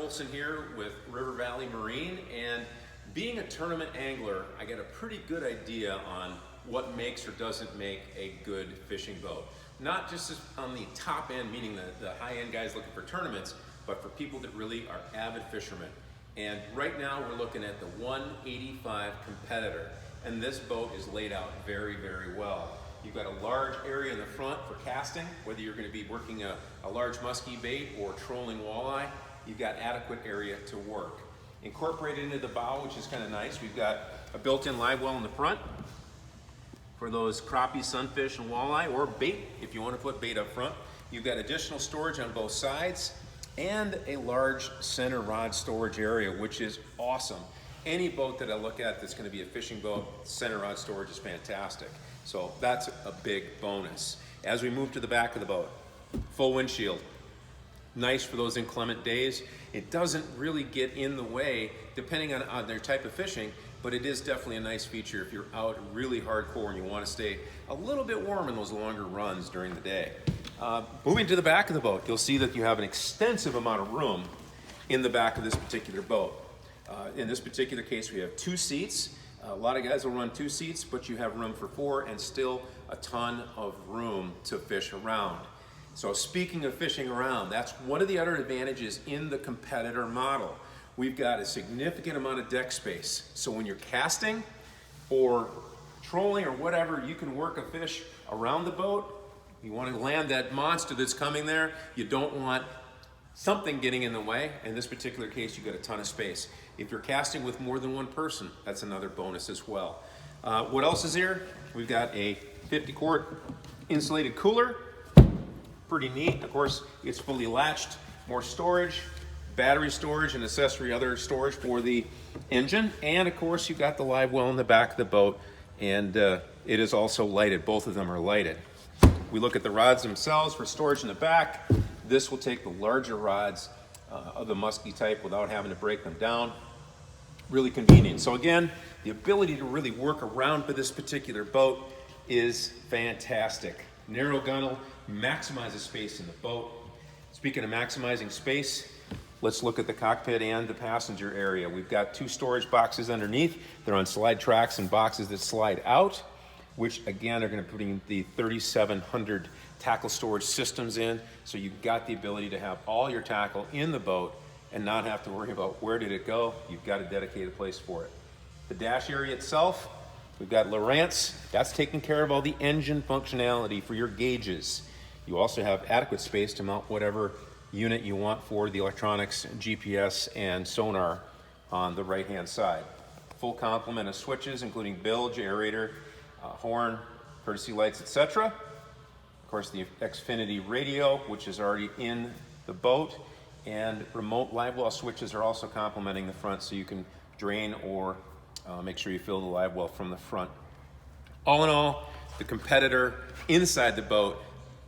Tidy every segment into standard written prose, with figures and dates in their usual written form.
Olson here with River Valley Marine, and being a tournament angler, I get a pretty good idea on what makes or doesn't make a good fishing boat. Not just on the top end, meaning the high-end guys looking for tournaments, but for people that really are avid fishermen. And right now we're looking at the 185 Competitor, and this boat is laid out very, very well. You've got a large area in the front for casting, whether you're going to be working a large muskie bait or trolling walleye, you've got adequate area to work. Incorporated into the bow, which is kind of nice, we've got a built-in live well in the front for those crappie, sunfish, and walleye, or bait if you want to put bait up front. You've got additional storage on both sides and a large center rod storage area, which is awesome. Any boat that I look at that's going to be a fishing boat, center rod storage is fantastic. So that's a big bonus. As we move to the back of the boat, full windshield. Nice for those inclement days. It doesn't really get in the way depending on their type of fishing, but it is definitely a nice feature if you're out really hardcore and you want to stay a little bit warm in those longer runs during the day. Moving to the back of the boat, you'll see that you have an extensive amount of room in the back of this particular boat. In this particular case, we have 2 seats. A lot of guys will run 2 seats, but you have room for 4 and still a ton of room to fish around. So speaking of fishing around, that's one of the other advantages in the Competitor model. We've got a significant amount of deck space. So when you're casting or trolling or whatever, you can work a fish around the boat. You want to land that monster that's coming there. You don't want something getting in the way. In this particular case, you've got a ton of space. If you're casting with more than one person, that's another bonus as well. What else is here? We've got a 50-quart insulated cooler. Pretty neat. Of course, it's fully latched. More storage, battery storage, and accessory other storage for the engine. And of course, you've got the live well in the back of the boat, and it is also lighted. Both of them are lighted. We look at the rods themselves for storage in the back. This will take the larger rods of the muskie type without having to break them down. Really convenient. So again, the ability to really work around for this particular boat is fantastic. Narrow gunnel maximizes space in the boat. Speaking of maximizing space, let's look at the cockpit and the passenger area. We've got 2 storage boxes underneath. They're on slide tracks and boxes that slide out, which again are going to put in the 3,700 tackle storage systems in. So you've got the ability to have all your tackle in the boat and not have to worry about where did it go. You've got a dedicated place for it. The dash area itself, we've got Lowrance. That's taking care of all the engine functionality for your gauges. You also have adequate space to mount whatever unit you want for the electronics, GPS, and sonar on the right-hand side. Full complement of switches, including bilge, aerator, horn, courtesy lights, etc. Of course, the Xfinity radio, which is already in the boat, and remote live well switches are also complementing the front, so you can drain or make sure you fill the live well from the front. All in all, the Competitor inside the boat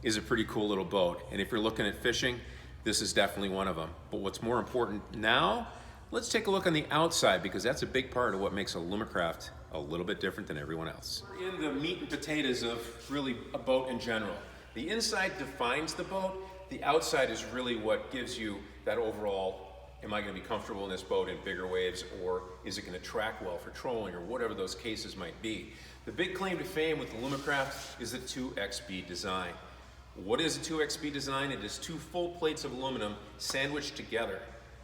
is a pretty cool little boat, and if you're looking at fishing, this is definitely one of them. But what's more important now, let's take a look on the outside, because that's a big part of what makes Alumacraft a little bit different than everyone else. We're in the meat and potatoes of really a boat in general. The inside defines the boat. The outside is really what gives you that overall, am I going to be comfortable in this boat in bigger waves, or is it going to track well for trolling, or whatever those cases might be. The big claim to fame with Alumacraft is the 2XB design. What is a 2XB design? It is 2 full plates of aluminum sandwiched together.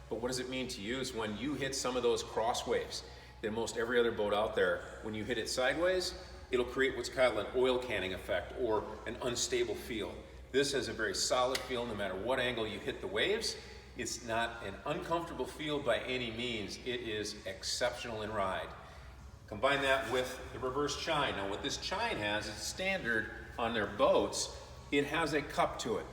But what does it mean to you is when you hit some of those cross waves, that most every other boat out there, when you hit it sideways, it'll create what's called an oil canning effect, or an unstable feel. This has a very solid feel no matter what angle you hit the waves. It's not an uncomfortable feel by any means. It is exceptional in ride. Combine that with the reverse chine. Now what this chine has is standard on their boats. It has a cup to it.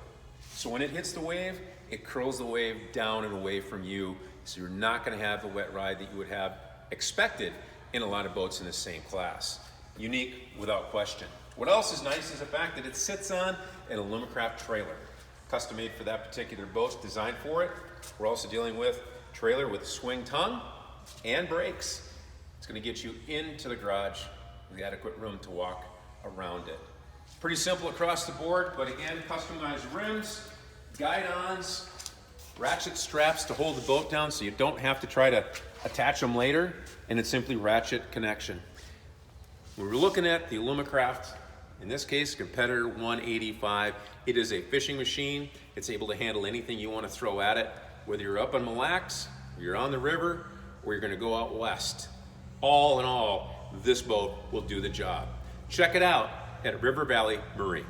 So when it hits the wave, it curls the wave down and away from you. So you're not going to have the wet ride that you would have expected in a lot of boats in the same class. Unique without question. What else is nice is the fact that it sits on an Alumacraft trailer. Custom made for that particular boat, designed for it. We're also dealing with a trailer with swing tongue and brakes. It's going to get you into the garage with adequate room to walk around it. Pretty simple across the board, but again, customized rims, guide-ons, ratchet straps to hold the boat down so you don't have to try to attach them later, and it's simply ratchet connection. When we're looking at the Alumacraft, in this case, Competitor 185, it is a fishing machine. It's able to handle anything you want to throw at it, whether you're up on Mille Lacs, or you're on the river, or you're going to go out west. All in all, this boat will do the job. Check it out at River Valley Marine.